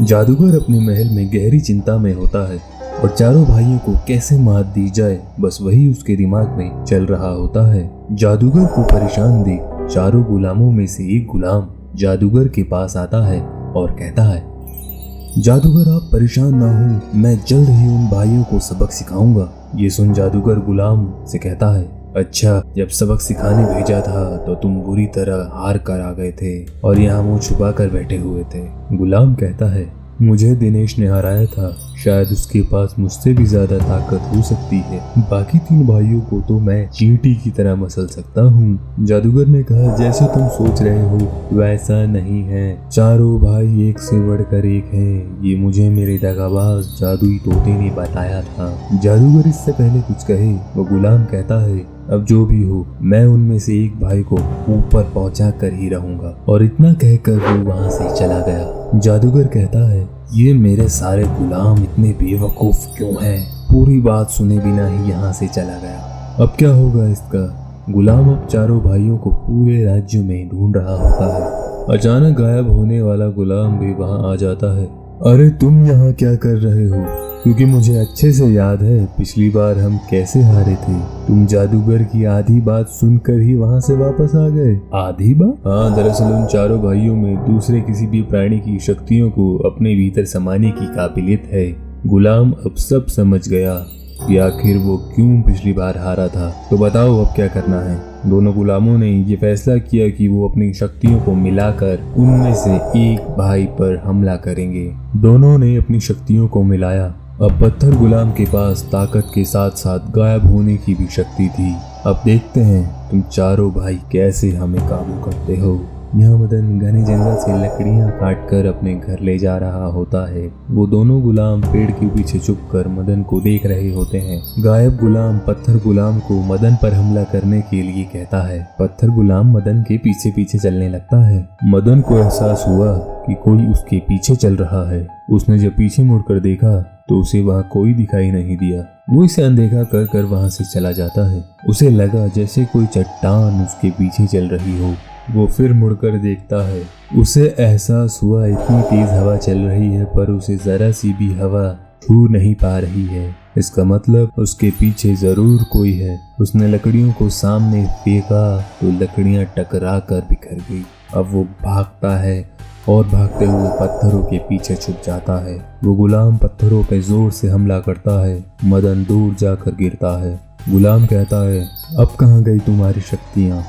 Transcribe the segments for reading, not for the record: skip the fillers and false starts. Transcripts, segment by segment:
जादूगर अपने महल में गहरी चिंता में होता है और चारों भाइयों को कैसे मात दी जाए बस वही उसके दिमाग में चल रहा होता है। जादूगर को परेशान देख चारों गुलामों में से एक गुलाम जादूगर के पास आता है और कहता है, जादूगर आप परेशान ना हो, मैं जल्द ही उन भाइयों को सबक सिखाऊंगा। ये सुन जादूगर गुलाम से कहता है, अच्छा, जब सबक सिखाने भेजा था तो तुम बुरी तरह हार कर आ गए थे और यहाँ मुंह छुपा कर बैठे हुए थे। गुलाम कहता है, मुझे दिनेश ने हराया था, शायद उसके पास मुझसे भी ज्यादा ताकत हो सकती है। बाकी 3 भाइयों को तो मैं चींटी की तरह मसल सकता हूँ। जादूगर ने कहा, जैसे तुम सोच रहे हो वैसा नहीं है, चारों भाई एक से बढ़कर एक हैं। ये मुझे मेरे दगाबाज जादुई तोते ने बताया था। जादूगर इससे पहले कुछ कहे वो गुलाम कहता है, अब जो भी हो मैं उनमें से एक भाई को ऊपर पहुंचा कर ही रहूंगा। और इतना कहकर वो वहां से चला गया। जादूगर कहता है, ये मेरे सारे गुलाम इतने बेवकूफ क्यों हैं? पूरी बात सुने बिना ही यहाँ से चला गया। अब क्या होगा इसका? गुलाम अब चारों भाइयों को पूरे राज्य में ढूंढ रहा होता है। अचानक गायब होने वाला गुलाम भी वहाँ आ जाता है। अरे तुम यहाँ क्या कर रहे हो? क्योंकि मुझे अच्छे से याद है पिछली बार हम कैसे हारे थे। तुम जादूगर की आधी बात सुनकर ही वहाँ से वापस आ गए। आधी बात? हाँ, दरअसल उन चारों भाइयों में दूसरे किसी भी प्राणी की शक्तियों को अपने भीतर समाने की काबिलियत है। गुलाम अब सब समझ गया कि आखिर वो क्यों पिछली बार हारा था। तो बताओ अब क्या करना है? दोनों गुलामों ने ये फैसला किया कि वो अपनी शक्तियों को मिलाकर उनमें से एक भाई पर हमला करेंगे। दोनों ने अपनी शक्तियों को मिलाया। अब पत्थर गुलाम के पास ताकत के साथ साथ गायब होने की भी शक्ति थी। अब देखते हैं तुम चारों भाई कैसे हमें काबू करते हो। यहाँ मदन घने जंगल से लकड़ियाँ काटकर अपने घर ले जा रहा होता है। वो दोनों गुलाम पेड़ के पीछे छुपकर मदन को देख रहे होते हैं। गायब गुलाम पत्थर गुलाम को मदन पर हमला करने के लिए कहता है। पत्थर गुलाम मदन के पीछे पीछे चलने लगता है। मदन को एहसास हुआ कि कोई उसके पीछे चल रहा है। उसने जब पीछे मुड़कर देखा तो उसे वहाँ कोई दिखाई नहीं दिया। वो इसे अनदेखा कर कर वहाँ से चला जाता है। उसे लगा जैसे कोई चट्टान उसके पीछे चल रही हो। वो फिर मुड़कर देखता है। उसे एहसास हुआ इतनी तेज हवा चल रही है पर उसे जरा सी भी हवा छू नहीं पा रही है। इसका मतलब उसके पीछे जरूर कोई है। उसने लकड़ियों को सामने फेंका तो लकड़ियां टकरा कर बिखर गई। अब वो भागता है और भागते हुए पत्थरों के पीछे छुप जाता है। वो गुलाम पत्थरों पे जोर से हमला करता है। मदन दूर जाकर गिरता है। गुलाम कहता है, अब कहाँ गई तुम्हारी शक्तियाँ?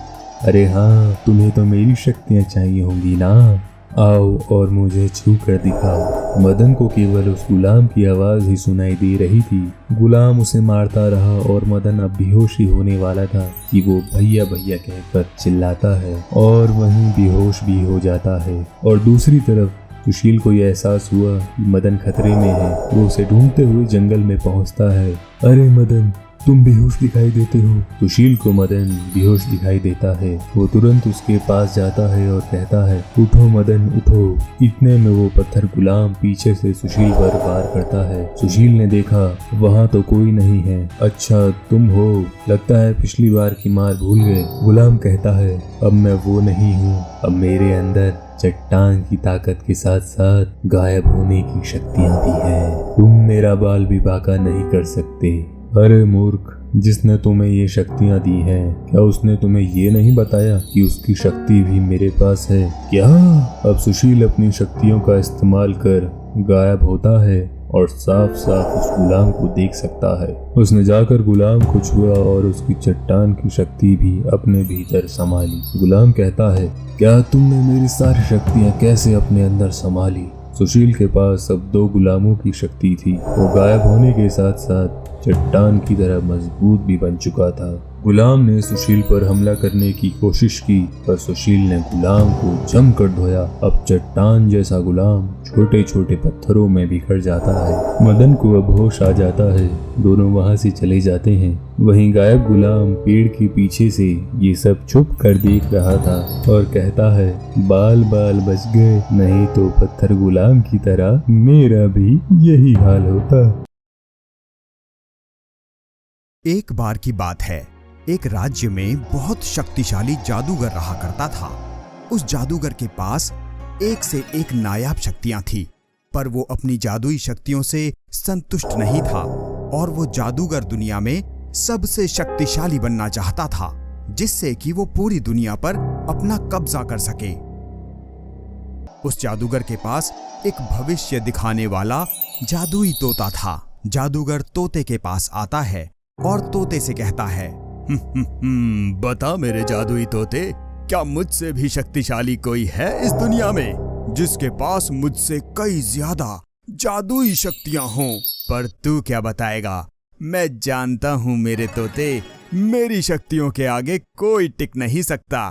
अरे हाँ, तुम्हें तो मेरी शक्तियाँ चाहिए होंगी ना, आओ और मुझे छू कर दिखाओ। मदन को केवल उस गुलाम की आवाज ही सुनाई दे रही थी। गुलाम उसे मारता रहा और मदन अब बेहोश ही होने वाला था कि वो भैया भैया कहकर चिल्लाता है और वहीं बेहोश भी हो जाता है। और दूसरी तरफ सुशील को यह एहसास हुआ कि मदन खतरे में है। वो उसे ढूंढते हुए जंगल में पहुंचता है। अरे मदन, तुम बेहोश दिखाई देते हो। सुशील को मदन बेहोश दिखाई देता है। वो तुरंत उसके पास जाता है और कहता है, उठो मदन उठो। इतने में वो पत्थर गुलाम पीछे से सुशील पर वार करता है। सुशील ने देखा वहाँ तो कोई नहीं है। अच्छा तुम हो, लगता है पिछली बार की मार भूल गए। गुलाम कहता है, अब मैं वो नहीं हूँ, अब मेरे अंदर चट्टान की ताकत के साथ साथ गायब होने की शक्तियाँ भी हैं। तुम मेरा बाल भी बांका नहीं कर सकते। अरे मूर्ख, जिसने तुम्हें ये शक्तियाँ दी हैं, क्या उसने तुम्हें ये नहीं बताया कि उसकी शक्ति भी मेरे पास है? क्या? अब सुशील अपनी शक्तियों का इस्तेमाल कर गायब होता है और साफ साफ उस गुलाम को देख सकता है। उसने जाकर गुलाम को छुआ और उसकी चट्टान की शक्ति भी अपने भीतर संभाली। गुलाम कहता है, क्या तुमने मेरी सारी शक्तियाँ कैसे अपने अंदर संभाली? सुशील के पास अब 2 गुलामों की शक्ति थी। वो गायब होने के साथ साथ चट्टान की तरह मजबूत भी बन चुका था। गुलाम ने सुशील पर हमला करने की कोशिश की पर सुशील ने गुलाम को जमकर धोया। अब चट्टान जैसा गुलाम छोटे छोटे पत्थरों में बिखर जाता है। मदन को अब होश आ जाता है। दोनों वहां से चले जाते हैं। वहीं गायब गुलाम पेड़ के पीछे से ये सब छुप कर देख रहा था और कहता है, बाल बाल बच गए, नहीं तो पत्थर गुलाम की तरह मेरा भी यही हाल होता। एक बार की बात है, एक राज्य में बहुत शक्तिशाली जादूगर रहा करता था। उस जादूगर के पास एक से एक नायाब शक्तियां थी। पर वो अपनी जादुई शक्तियों से संतुष्ट नहीं था और वो जादूगर दुनिया में सबसे शक्तिशाली बनना चाहता था, जिससे कि वो पूरी दुनिया पर अपना कब्जा कर सके। उस जादूगर के पास एक भविष्य दिखाने वाला जादुई तोता था। जादूगर तोते के पास आता है और तोते से कहता है, बता मेरे जादुई तोते, क्या मुझसे भी शक्तिशाली कोई है इस दुनिया में जिसके पास मुझसे कई ज्यादा जादुई शक्तियां हों? पर तू क्या बताएगा? मैं जानता हूं मेरे तोते, मेरी शक्तियों के आगे कोई टिक नहीं सकता।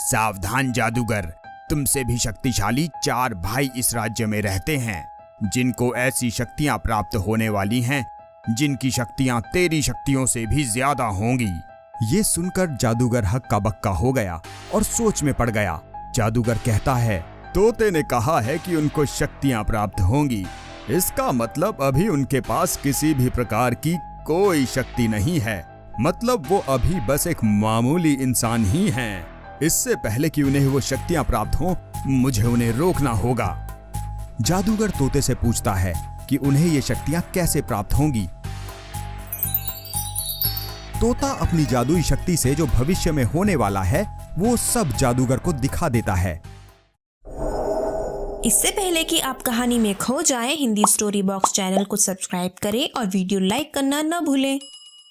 सावधान जादूगर, तुमसे भी शक्तिशाली 4 भाई इस राज्य में रहते हैं जिनको ऐसी शक्तियां प्राप्त होने वाली हैं जिनकी शक्तियां तेरी शक्तियों से भी ज्यादा होंगी। ये सुनकर जादूगर हक्का बक्का हो गया और सोच में पड़ गया। जादूगर कहता है, तोते ने कहा है कि उनको शक्तियां प्राप्त होंगी, इसका मतलब अभी उनके पास किसी भी प्रकार की कोई शक्ति नहीं है, मतलब वो अभी बस एक मामूली इंसान ही हैं। इससे पहले कि उन्हें वो शक्तियां प्राप्त हों, मुझे उन्हें रोकना होगा। जादूगर तोते से पूछता है कि उन्हें ये शक्तियां कैसे प्राप्त होंगी। तोता अपनी जादुई शक्ति से जो भविष्य में होने वाला है वो सब जादूगर को दिखा देता है। इससे पहले कि आप कहानी में खो जाएं, हिंदी स्टोरी बॉक्स चैनल को सब्सक्राइब करें और वीडियो लाइक करना न भूलें।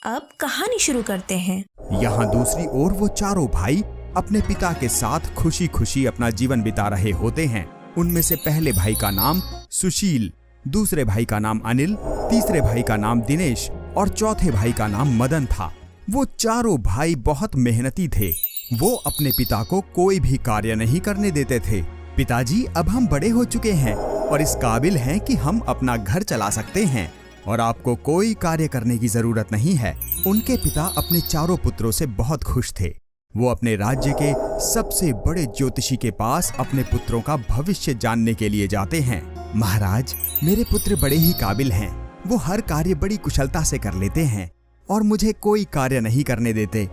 अब कहानी शुरू करते हैं। यहाँ दूसरी ओर वो चारों भाई अपने पिता के साथ खुशी खुशी अपना जीवन बिता रहे होते हैं। उनमें से पहले भाई का नाम सुशील, दूसरे भाई का नाम अनिल, तीसरे भाई का नाम दिनेश और चौथे भाई का नाम मदन था। वो चारों भाई बहुत मेहनती थे। वो अपने पिता को कोई भी कार्य नहीं करने देते थे। पिताजी, अब हम बड़े हो चुके हैं और इस काबिल हैं कि हम अपना घर चला सकते हैं और आपको कोई कार्य करने की जरूरत नहीं है। उनके पिता अपने चारों पुत्रों से बहुत खुश थे। वो अपने राज्य के सबसे बड़े ज्योतिषी के पास अपने पुत्रों का भविष्य जानने के लिए जाते हैं। महाराज, मेरे पुत्र बड़े ही काबिल हैं। वो हर कार्य बड़ी कुशलता से कर लेते हैं और मुझे कोई कार्य नहीं करने देते।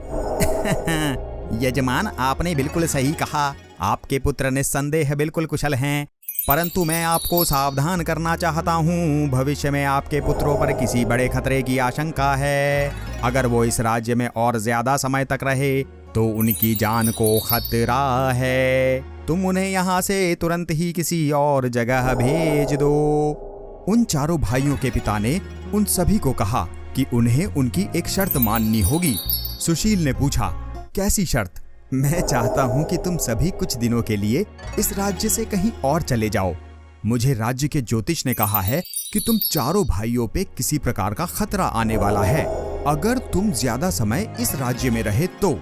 यजमान, आपने बिल्कुल सही कहा। आपके पुत्र निस्संदेह बिल्कुल कुशल हैं, परंतु मैं आपको सावधान करना चाहता हूँ। भविष्य में आपके पुत्रों पर किसी बड़े खतरे की आशंका है। अगर वो इस राज्य में और ज्यादा समय तक रहे तो उनकी जान को खतरा है। तुम उन्हें यहाँ से तुरंत ही किसी और जगह भेज दो। उन चारों भाइयों के पिता ने उन सभी को कहा कि उन्हें उनकी एक शर्त माननी होगी। सुशील ने पूछा, कैसी शर्त? मैं चाहता हूँ कि तुम सभी कुछ दिनों के लिए इस राज्य से कहीं और चले जाओ। मुझे राज्य के ज्योतिष ने कहा है कि तुम चारों भाइयों पे किसी प्रकार का खतरा आने वाला है अगर तुम ज्यादा समय इस राज्य में रहे तो।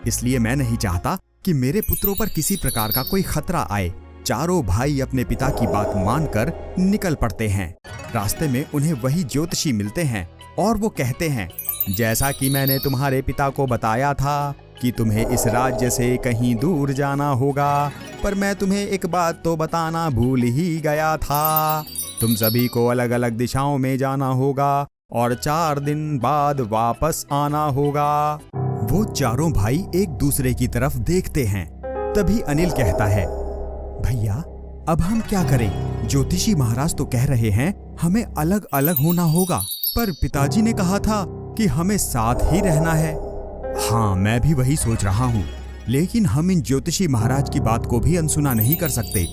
इसलिए मैं नहीं चाहता कि मेरे पुत्रों पर किसी प्रकार का कोई खतरा आए। चारों भाई अपने पिता की बात मानकर निकल पड़ते हैं। रास्ते में उन्हें वही ज्योतिषी मिलते हैं और वो कहते हैं, जैसा कि मैंने तुम्हारे पिता को बताया था कि तुम्हें इस राज्य से कहीं दूर जाना होगा, पर मैं तुम्हें एक बात तो बताना भूल ही गया था। तुम सभी को अलग अलग दिशाओं में जाना होगा और 4 दिन बाद वापस आना होगा। वो चारों भाई एक दूसरे की तरफ देखते हैं। तभी अनिल कहता है, भैया, अब हम क्या करें? ज्योतिषी महाराज तो कह रहे हैं हमें अलग अलग होना होगा, पर पिताजी ने कहा था कि हमें साथ ही रहना है। हाँ, मैं भी वही सोच रहा हूँ, लेकिन हम इन ज्योतिषी महाराज की बात को भी अनसुना नहीं कर सकते,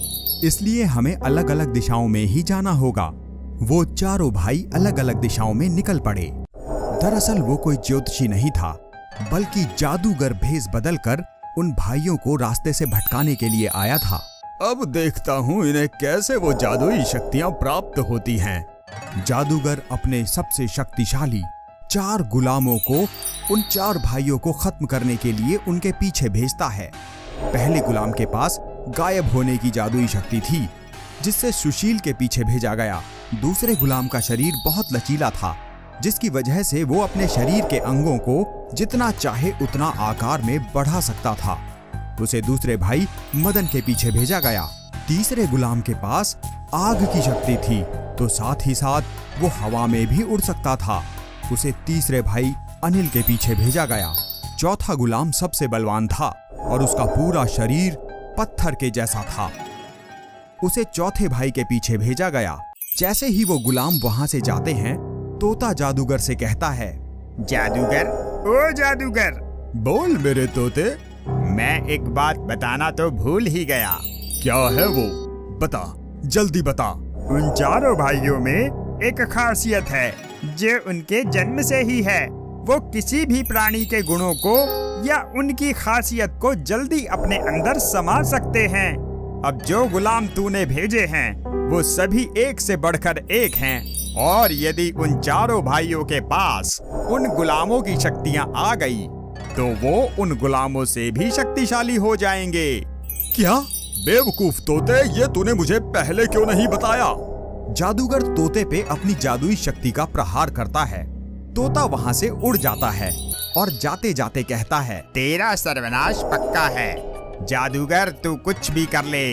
इसलिए हमें अलग अलग दिशाओं में ही जाना होगा। वो चारों भाई अलग अलग दिशाओं में निकल पड़े। दरअसल वो कोई ज्योतिषी नहीं था, बल्कि जादूगर भेष बदलकर उन भाइयों को रास्ते से भटकाने के लिए आया था। अब देखता हूँ इन्हें कैसे वो जादुई शक्तियाँ प्राप्त होती हैं। जादूगर अपने सबसे शक्तिशाली 4 गुलामों को उन 4 भाइयों को खत्म करने के लिए उनके पीछे भेजता है। पहले गुलाम के पास गायब होने की जादुई शक्ति थी, जिससे सुशील के पीछे भेजा गया। दूसरे गुलाम का शरीर बहुत लचीला था, जिसकी वजह से वो अपने शरीर के अंगों को जितना चाहे उतना आकार में बढ़ा सकता था। उसे दूसरे भाई मदन के पीछे भेजा गया। तीसरे गुलाम के पास आग की शक्ति थी, तो साथ ही साथ वो हवा में भी उड़ सकता था। उसे तीसरे भाई अनिल के पीछे भेजा गया। चौथा गुलाम सबसे बलवान था और उसका पूरा शरीर पत्थर के जैसा था। उसे चौथे भाई के पीछे भेजा गया। जैसे ही वो गुलाम वहां से जाते हैं, तोता जादूगर से कहता है, जादूगर, ओ जादूगर, बोल मेरे तोते। मैं एक बात बताना तो भूल ही गया। क्या है वो? बता, जल्दी बता। उन चारों भाइयों में एक खासियत है जो उनके जन्म से ही है। वो किसी भी प्राणी के गुणों को या उनकी खासियत को जल्दी अपने अंदर समा सकते हैं। अब जो गुलाम तूने भेजे हैं वो सभी एक से बढ़कर एक हैं, और यदि उन चारों भाइयों के पास उन गुलामों की शक्तियां आ गई तो वो उन गुलामों से भी शक्तिशाली हो जाएंगे। क्या? बेवकूफ तोते, ये तूने मुझे पहले क्यों नहीं बताया? जादूगर तोते पे अपनी जादुई शक्ति का प्रहार करता है। तोता वहां से उड़ जाता है और जाते जाते कहता है, तेरा सर्वनाश पक्का है। जादूगर, तू कुछ भी कर ले,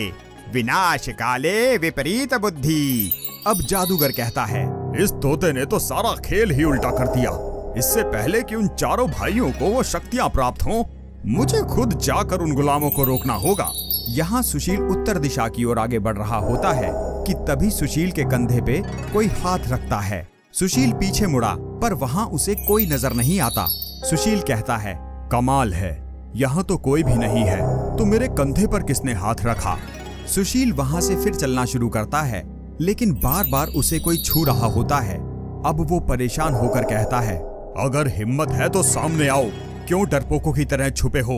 विनाश काले विपरीत बुद्धि। अब जादूगर कहता है, इस तोते ने तो सारा खेल ही उल्टा कर दिया। इससे पहले कि उन चारों भाइयों को वो शक्तियां प्राप्त हों, मुझे खुद जाकर उन गुलामों को रोकना होगा। यहाँ सुशील उत्तर दिशा की ओर आगे बढ़ रहा होता है कि तभी सुशील के कंधे पे कोई हाथ रखता है। सुशील पीछे मुड़ा, पर वहाँ उसे कोई नजर नहीं आता। सुशील कहता है, कमाल है, यहाँ तो कोई भी नहीं है, तो मेरे कंधे पर किसने हाथ रखा? सुशील वहाँ से फिर चलना शुरू करता है, लेकिन बार बार उसे कोई छू रहा होता है। अब वो परेशान होकर कहता है, अगर हिम्मत है तो सामने आओ, क्यों डरपोकों की तरह छुपे हो?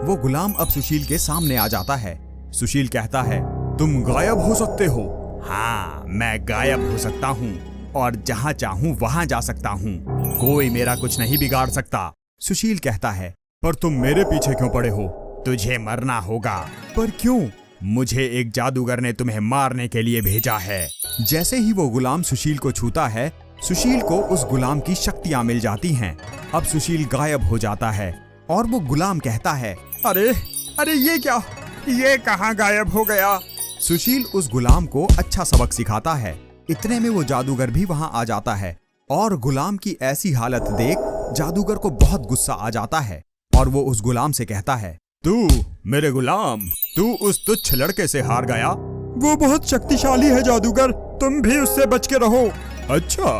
वो गुलाम अब सुशील के सामने आ जाता है। सुशील कहता है, तुम गायब हो सकते हो। हाँ, मैं गायब हो सकता हूँ और जहाँ चाहूँ वहाँ जा सकता हूँ। कोई मेरा कुछ नहीं बिगाड़ सकता। सुशील कहता है, पर तुम मेरे पीछे क्यों पड़े हो? तुझे मरना होगा। पर क्यों? मुझे एक जादूगर ने तुम्हें मारने के लिए भेजा है। जैसे ही वो गुलाम सुशील को छूता है, सुशील को उस गुलाम की शक्तियां मिल जाती हैं। अब सुशील गायब हो जाता है और वो गुलाम कहता है, अरे अरे ये क्या? ये कहाँ गायब हो गया? सुशील उस गुलाम को अच्छा सबक सिखाता है। इतने में वो जादूगर भी वहां आ जाता है और गुलाम की ऐसी हालत देख जादूगर को बहुत गुस्सा आ जाता है और वो उस गुलाम से कहता है, तू मेरे गुलाम, तू उस तुच्छ लड़के से हार गया। वो बहुत शक्तिशाली है जादूगर, तुम भी उससे बच के रहो। अच्छा,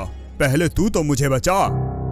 पहले तू तो मुझे बचा।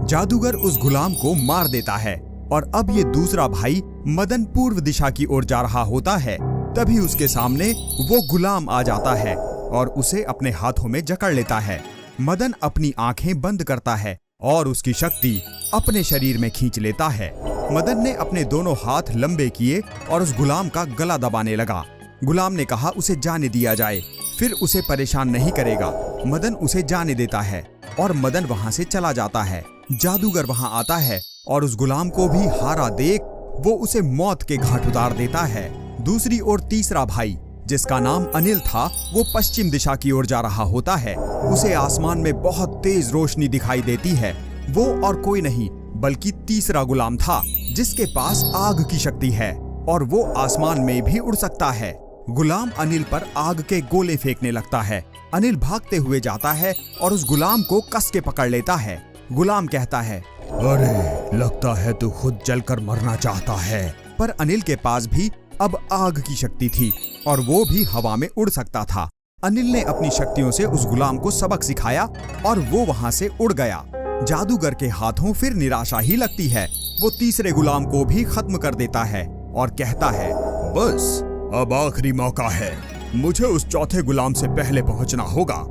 जादूगर उस गुलाम को मार देता है और अब ये दूसरा भाई मदन पूर्व दिशा की ओर जा रहा होता है। तभी उसके सामने वो गुलाम आ जाता है और उसे अपने हाथों में जकड़ लेता है। मदन अपनी आंखें बंद करता है और उसकी शक्ति अपने शरीर में खींच लेता है। मदन ने अपने दोनों हाथ लंबे किए और उस गुलाम का गला दबाने लगा। गुलाम ने कहा उसे जाने दिया जाए, फिर उसे परेशान नहीं करेगा। मदन उसे जाने देता है और मदन वहां से चला जाता है। जादूगर वहां आता है और उस गुलाम को भी हारा देख वो उसे मौत के घाट उतार देता है। दूसरी ओर तीसरा भाई, जिसका नाम अनिल था, वो पश्चिम दिशा की ओर जा रहा होता है। उसे आसमान में बहुत तेज रोशनी दिखाई देती है। वो और कोई नहीं बल्कि तीसरा गुलाम था, जिसके पास आग की शक्ति है और वो आसमान में भी उड़ सकता है। गुलाम अनिल पर आग के गोले फेंकने लगता है। अनिल भागते हुए जाता है और उस गुलाम को कस के पकड़ लेता है। गुलाम कहता है, अरे लगता है तू खुद जलकर मरना चाहता है। पर अनिल के पास भी अब आग की शक्ति थी और वो भी हवा में उड़ सकता था। अनिल ने अपनी शक्तियों से उस गुलाम को सबक सिखाया और वो वहां से उड़ गया। जादूगर के हाथों फिर निराशा ही लगती है। वो तीसरे गुलाम को भी खत्म कर देता है और कहता है, बस अब आखिरी मौका है, मुझे उस चौथे गुलाम से पहले पहुंचना होगा।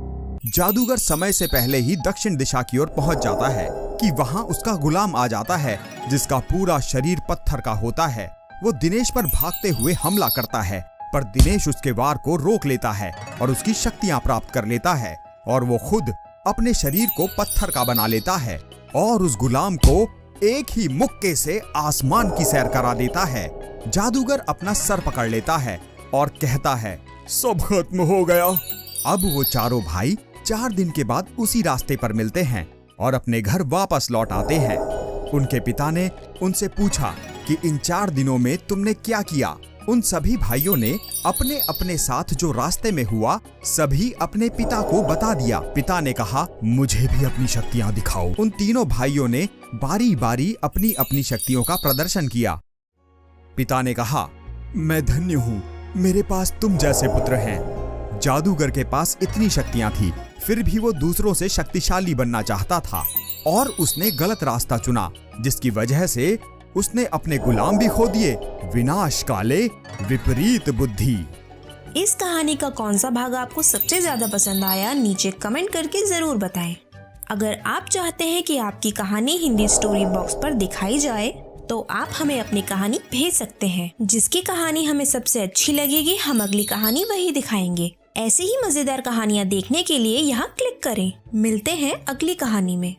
जादूगर समय से पहले ही दक्षिण दिशा की ओर पहुंच जाता है कि वहां उसका गुलाम आ जाता है, जिसका पूरा शरीर पत्थर का होता है। वो दिनेश पर भागते हुए हमला करता है, पर दिनेश उसके वार को रोक लेता है और उसकी शक्तियां प्राप्त कर लेता है और वो खुद अपने शरीर को पत्थर का बना लेता है और उस गुलाम को एक ही मुक्के से आसमान की सैर करा देता है। जादूगर अपना सर पकड़ लेता है और कहता है, सब खत्म हो गया। अब वो चारों भाई 4 दिन के बाद उसी रास्ते पर मिलते हैं और अपने घर वापस लौट आते हैं। उनके पिता ने उनसे पूछा कि इन 4 दिनों में तुमने क्या किया। उन सभी भाइयों ने अपने अपने साथ जो रास्ते में हुआ सभी अपने पिता को बता दिया। पिता ने कहा, मुझे भी अपनी शक्तियां दिखाओ। उन तीनों भाइयों ने बारी बारी अपनी अपनी शक्तियों का प्रदर्शन किया। पिता ने कहा, मैं धन्य हूँ, मेरे पास तुम जैसे पुत्र हैं। जादूगर के पास इतनी शक्तियां थी, फिर भी वो दूसरों से शक्तिशाली बनना चाहता था और उसने गलत रास्ता चुना, जिसकी वजह से उसने अपने गुलाम भी खो दिए। विनाश काले विपरीत बुद्धि। इस कहानी का कौन सा भाग आपको सबसे ज्यादा पसंद आया, नीचे कमेंट करके जरूर बताएं। अगर आप चाहते हैं कि आपकी कहानी हिंदी स्टोरी बॉक्स पर दिखाई जाए तो आप हमें अपनी कहानी भेज सकते हैं। जिसकी कहानी हमें सबसे अच्छी लगेगी हम अगली कहानी वही दिखाएंगे। ऐसे ही मजेदार कहानियाँ देखने के लिए यहाँ क्लिक करें। मिलते हैं अगली कहानी में।